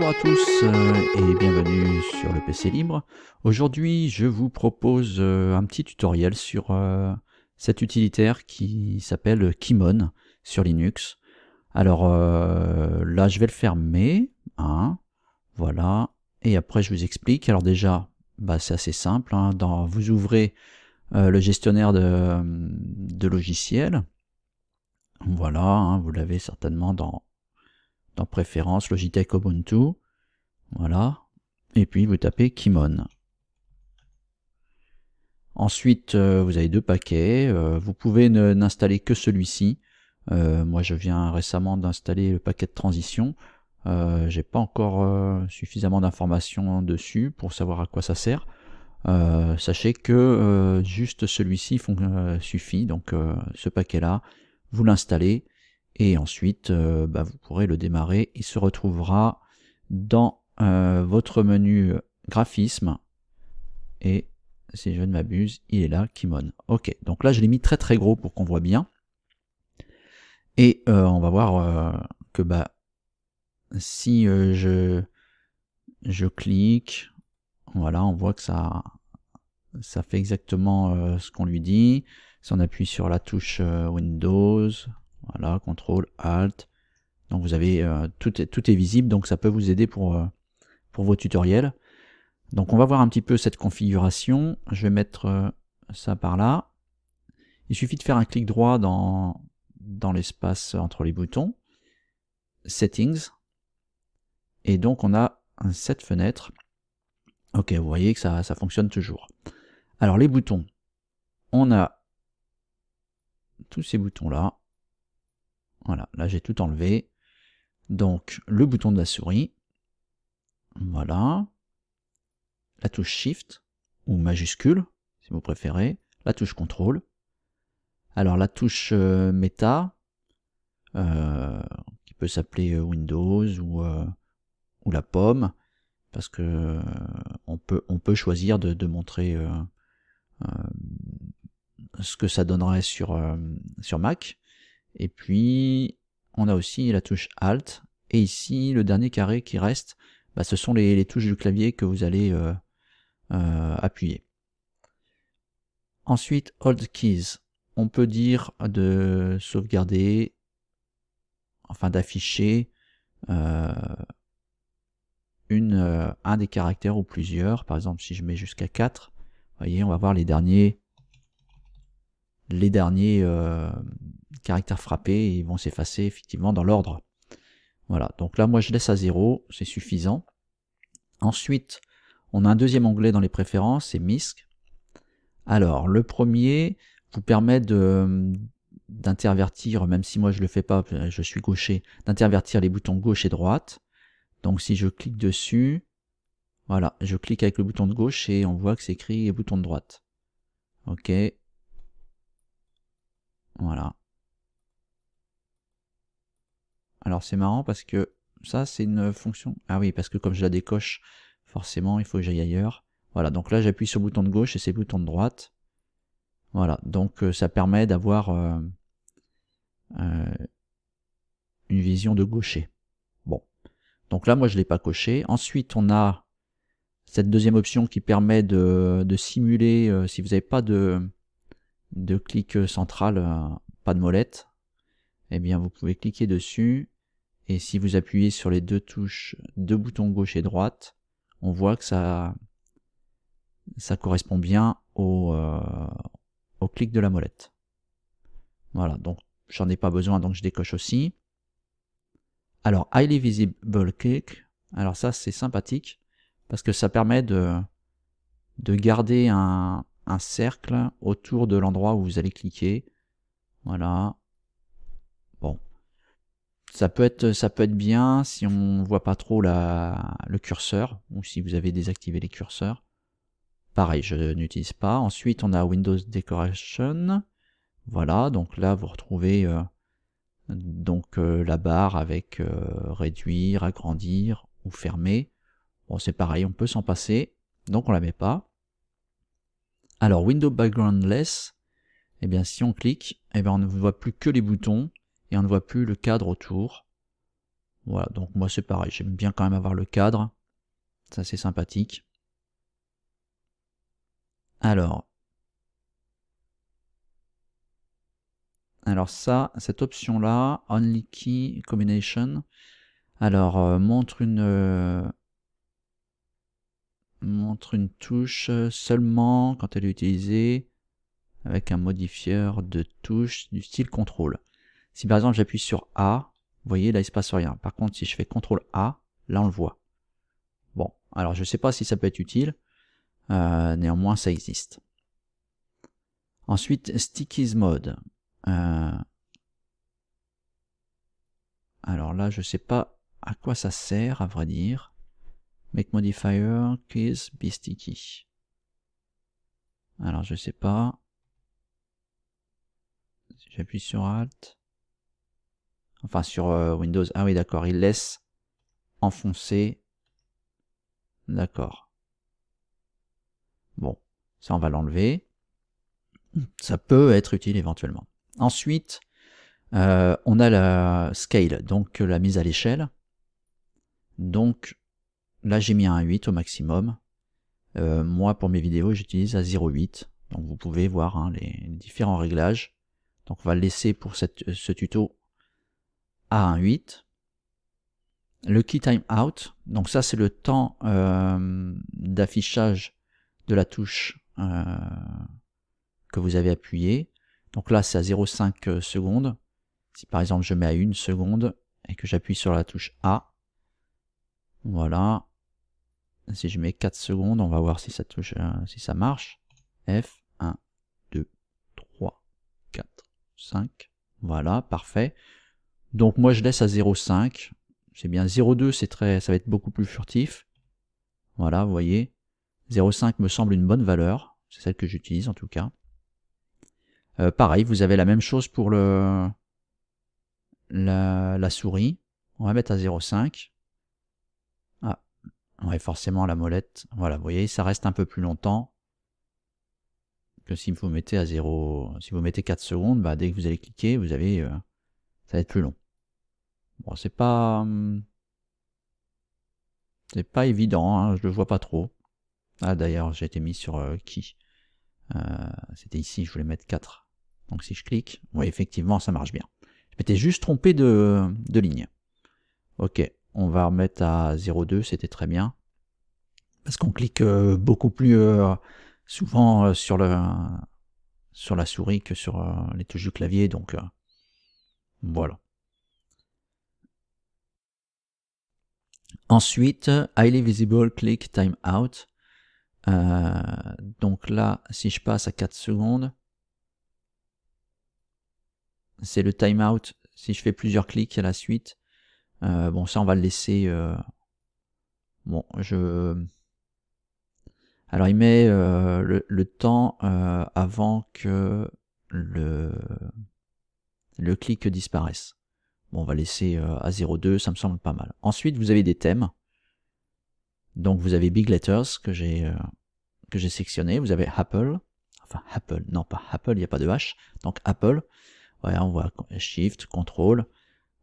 Bonjour à tous et bienvenue sur le PC Libre. Aujourd'hui, je vous propose un petit tutoriel sur cet utilitaire qui s'appelle Kymon sur Linux. Alors là, je vais le fermer, hein, voilà, et après je vous explique. Alors déjà, c'est assez simple, hein, vous ouvrez le gestionnaire de logiciels, voilà, hein, vous l'avez certainement dans Préférences, Logitech Ubuntu, voilà, et puis vous tapez Kymon. Ensuite, vous avez deux paquets, vous pouvez n'installer que celui-ci. Moi je viens récemment d'installer le paquet de transition, j'ai pas encore suffisamment d'informations dessus pour savoir à quoi ça sert. Sachez que juste celui-ci suffit, donc ce paquet là, vous l'installez, et ensuite vous pourrez le démarrer. Il se retrouvera dans votre menu graphisme, et si je ne m'abuse, il est là, Kymon. Ok, donc là je l'ai mis très très gros pour qu'on voit bien, et on va voir que si je clique, voilà, on voit que ça fait exactement ce qu'on lui dit. Si on appuie sur la touche Windows, voilà, CTRL, ALT, donc vous avez tout est visible, donc ça peut vous aider pour vos tutoriels. Donc on va voir un petit peu cette configuration. Je vais mettre ça par là. Il suffit de faire un clic droit dans l'espace entre les boutons, Settings, et donc on a cette fenêtre. Ok, vous voyez que ça fonctionne toujours. Alors les boutons, on a tous ces boutons là. Voilà, là j'ai tout enlevé. Donc le bouton de la souris, voilà, la touche Shift ou majuscule si vous préférez, la touche CTRL. Alors la touche Meta, qui peut s'appeler Windows ou la pomme, parce que on peut choisir de montrer ce que ça donnerait sur Mac. Et puis on a aussi la touche Alt, et ici le dernier carré qui reste, ce sont les touches du clavier que vous allez appuyer. Ensuite, Hold Keys, on peut dire de sauvegarder, enfin d'afficher un des caractères ou plusieurs. Par exemple, si je mets jusqu'à 4, vous voyez, on va voir les derniers caractères frappés, ils vont s'effacer effectivement dans l'ordre. Voilà, donc là moi je laisse à 0, c'est suffisant. Ensuite, on a un deuxième onglet dans les préférences, c'est MISC. Alors, le premier vous permet d'intervertir, même si moi je le fais pas, je suis gaucher, d'intervertir les boutons gauche et droite. Donc si je clique dessus, voilà, je clique avec le bouton de gauche et on voit que c'est écrit bouton de droite. Ok. Voilà. Alors c'est marrant parce que ça c'est une fonction. Ah oui, parce que comme je la décoche, forcément il faut que j'aille ailleurs. Voilà, donc là j'appuie sur le bouton de gauche et c'est le bouton de droite. Voilà, donc ça permet d'avoir une vision de gaucher. Bon, donc là moi je ne l'ai pas coché. Ensuite on a cette deuxième option qui permet de simuler, si vous n'avez pas de clic central, pas de molette, eh bien vous pouvez cliquer dessus, et si vous appuyez sur les deux boutons gauche et droite, on voit que ça correspond bien au clic de la molette. Voilà, donc j'en ai pas besoin, donc je décoche aussi. Alors Highly Visible Click, alors ça c'est sympathique, parce que ça permet de garder un cercle autour de l'endroit où vous allez cliquer. Voilà. Bon. Ça peut être bien si on voit pas trop le curseur, ou si vous avez désactivé les curseurs. Pareil, je n'utilise pas. Ensuite, on a Windows Decoration. Voilà, donc là, vous retrouvez la barre avec réduire, agrandir ou fermer. Bon, c'est pareil, on peut s'en passer, donc on la met pas. Alors, Window Backgroundless, eh bien, si on clique, eh bien, on ne voit plus que les boutons, et on ne voit plus le cadre autour. Voilà, donc moi c'est pareil, j'aime bien quand même avoir le cadre, ça c'est sympathique. Alors ça, cette option-là, Only Key Combination, alors montre une touche seulement quand elle est utilisée avec un modifieur de touche du style contrôle. Si par exemple j'appuie sur A, vous voyez là il se passe rien. Par contre si je fais CTRL A, là on le voit. Bon, alors je sais pas si ça peut être utile, néanmoins ça existe. Ensuite Stickies Mode. Alors là je sais pas à quoi ça sert à vrai dire. Make modifier keys be sticky. Alors je sais pas. Si j'appuie sur Alt. Enfin sur Windows. Ah oui d'accord, il laisse enfoncer. D'accord. Bon, ça on va l'enlever. Ça peut être utile éventuellement. Ensuite, on a la scale, donc la mise à l'échelle. Donc là j'ai mis un 8 au maximum. Moi pour mes vidéos j'utilise à 0,8. Donc vous pouvez voir hein, les différents réglages. Donc on va le laisser pour ce tuto à un 8. Le key time out, donc ça c'est le temps d'affichage de la touche que vous avez appuyée. Donc là c'est à 0,5 secondes. Si par exemple je mets à 1 seconde et que j'appuie sur la touche A, voilà. Si je mets 4 secondes, on va voir si ça touche, si ça marche. F, 1, 2, 3, 4, 5. Voilà, parfait. Donc moi je laisse à 0,5. C'est bien 0,2, ça va être beaucoup plus furtif. Voilà, vous voyez. 0,5 me semble une bonne valeur. C'est celle que j'utilise en tout cas. Pareil, vous avez la même chose pour la souris. On va mettre à 0,5. Ah, ouais, forcément la molette. Voilà, vous voyez, ça reste un peu plus longtemps que si vous mettez à 0. Si vous mettez 4 secondes, bah, dès que vous allez cliquer, vous avez, ça va être plus long. Bon, c'est pas évident, hein, je le vois pas trop. Ah d'ailleurs, j'ai été mis sur Key. C'était ici, je voulais mettre 4. Donc si je clique, oui effectivement ça marche bien. Je m'étais juste trompé de ligne. Ok, on va remettre à 0,2, c'était très bien. Parce qu'on clique beaucoup plus souvent sur la souris que sur les touches du clavier, donc voilà. Ensuite, Highly Visible Click Time Out. Donc là, si je passe à 4 secondes, c'est le timeout si je fais plusieurs clics à la suite. Bon, ça on va le laisser. Bon, alors il met le temps avant que le clic disparaisse. Bon, on va laisser à 0,2, ça me semble pas mal. Ensuite, vous avez des thèmes. Donc vous avez Big Letters que j'ai sectionné. Vous avez Apple. Enfin, Apple, non pas Apple, il n'y a pas de H. Donc Apple. Voilà, on voit Shift, Control.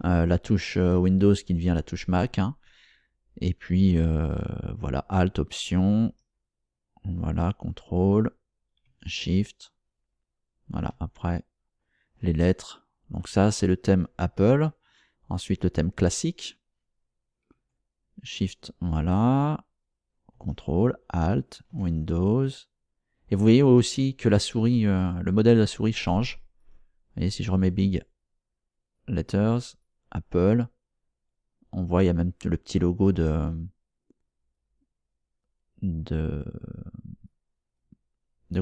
La touche Windows qui devient la touche Mac. Hein. Et puis, voilà, Alt, Option. Voilà, Control. Shift. Voilà, après, les lettres. Donc ça, c'est le thème Apple. Ensuite, le thème classique. Shift, voilà. Control, Alt, Windows. Et vous voyez aussi que la souris, le modèle de la souris change. Vous voyez, si je remets Big Letters, Apple, on voit il y a même le petit logo de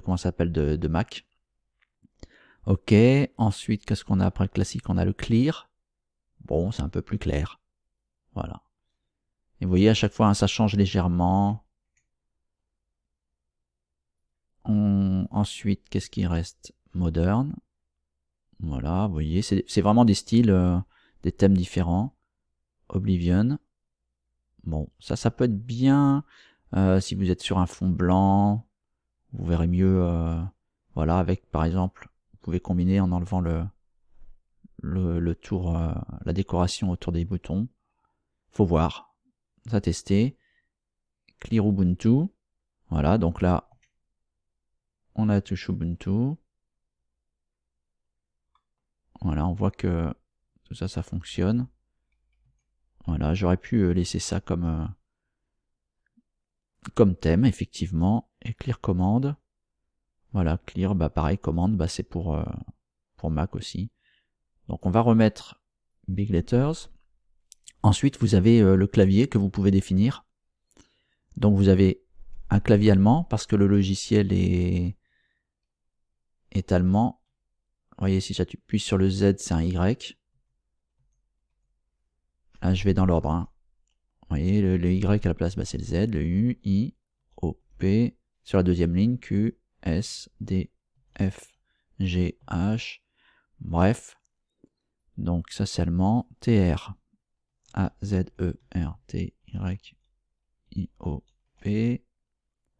comment ça s'appelle, de Mac. Ok, ensuite qu'est-ce qu'on a après le classique? On a le clear. Bon, c'est un peu plus clair. Voilà. Et vous voyez à chaque fois hein, ça change légèrement. Ensuite, qu'est-ce qui reste? Modern. Voilà, vous voyez, c'est vraiment des styles, des thèmes différents. Oblivion. Bon, ça peut être bien si vous êtes sur un fond blanc. Vous verrez mieux, voilà, avec par exemple, vous pouvez combiner en enlevant le tour, la décoration autour des boutons. faut voir. Ça tester. Clear Ubuntu. Voilà, donc là, on a la touche Ubuntu. Voilà, on voit que tout ça, ça fonctionne. Voilà, j'aurais pu laisser ça comme thème, effectivement. Et clear commande. Voilà, clear, bah pareil, commande, bah c'est pour Mac aussi. Donc on va remettre Big Letters. Ensuite, vous avez le clavier que vous pouvez définir. Donc vous avez un clavier allemand parce que le logiciel est allemand. Vous voyez, si j'appuie sur le Z, c'est un Y. Là, je vais dans l'ordre. Hein. Vous voyez, le Y à la place, bah, c'est le Z, le U, I, O, P. Sur la deuxième ligne, Q, S, D, F, G, H. Bref. Donc ça, c'est allemand. T, R, A, Z, E, R, T, Y, I, O, P.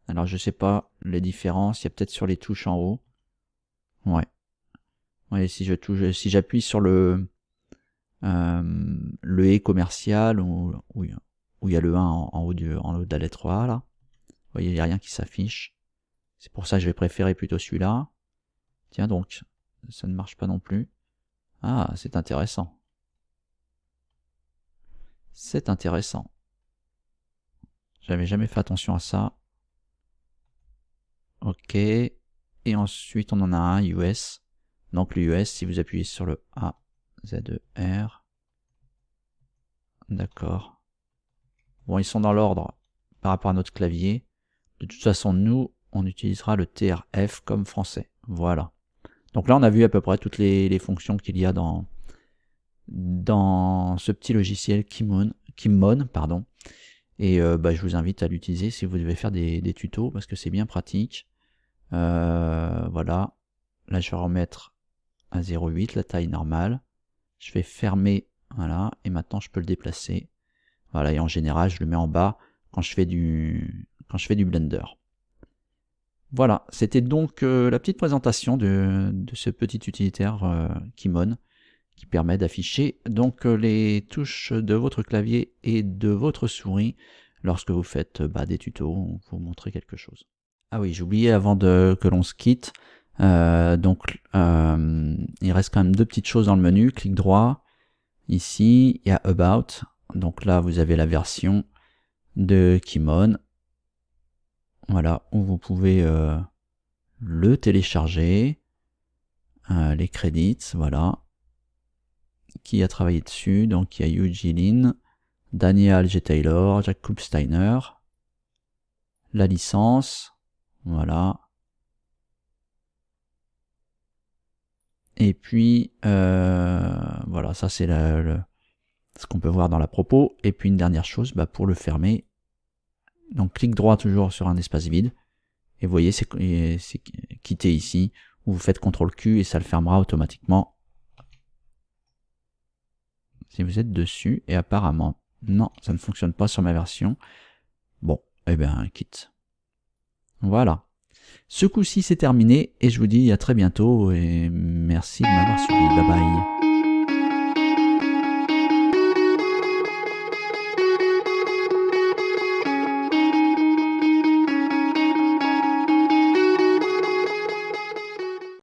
Alors, je sais pas les différences. Il y a peut-être sur les touches en haut. Ouais. Ouais, si j'appuie sur le E commercial où il y a le 1 en haut de la lettre A là. Vous voyez, il n'y a rien qui s'affiche. C'est pour ça que je vais préférer plutôt celui-là. Tiens donc, ça ne marche pas non plus. Ah, c'est intéressant. C'est intéressant. J'avais jamais fait attention à ça. Ok. Et ensuite, on en a un US. Donc le US, si vous appuyez sur le A, Z, E, R. D'accord. Bon, ils sont dans l'ordre par rapport à notre clavier. De toute façon, nous, on utilisera le TRF comme français. Voilà. Donc là, on a vu à peu près toutes les fonctions qu'il y a dans ce petit logiciel Kimmon, pardon. Et bah, je vous invite à l'utiliser si vous devez faire des tutos parce que c'est bien pratique. Voilà. Là, je vais remettre à 0,8 la taille normale. Je vais fermer, voilà. Et maintenant, je peux le déplacer. Voilà. Et en général, je le mets en bas quand je fais du Blender. Voilà, c'était donc la petite présentation de ce petit utilitaire Kimmon qui permet d'afficher donc les touches de votre clavier et de votre souris lorsque vous faites des tutos ou vous montrer quelque chose. Ah oui, j'ai oublié avant que l'on se quitte, il reste quand même deux petites choses dans le menu. Clic droit, ici il y a About, donc là vous avez la version de Kimmon. Voilà, où vous pouvez le télécharger, les crédits, voilà. Qui a travaillé dessus? Donc il y a Hugh Gillin, Daniel G. Taylor, Jacob Steiner, la licence, voilà. Et puis voilà, ça c'est ce qu'on peut voir dans la propos. Et puis une dernière chose, pour le fermer, donc clic droit toujours sur un espace vide. Et vous voyez, c'est quitter ici, ou vous faites CTRL-Q et ça le fermera automatiquement. Si vous êtes dessus, et apparemment, non, ça ne fonctionne pas sur ma version. Bon, eh bien, quitte. Voilà. Ce coup-ci, c'est terminé, et je vous dis à très bientôt, et merci de m'avoir suivi. Bye bye.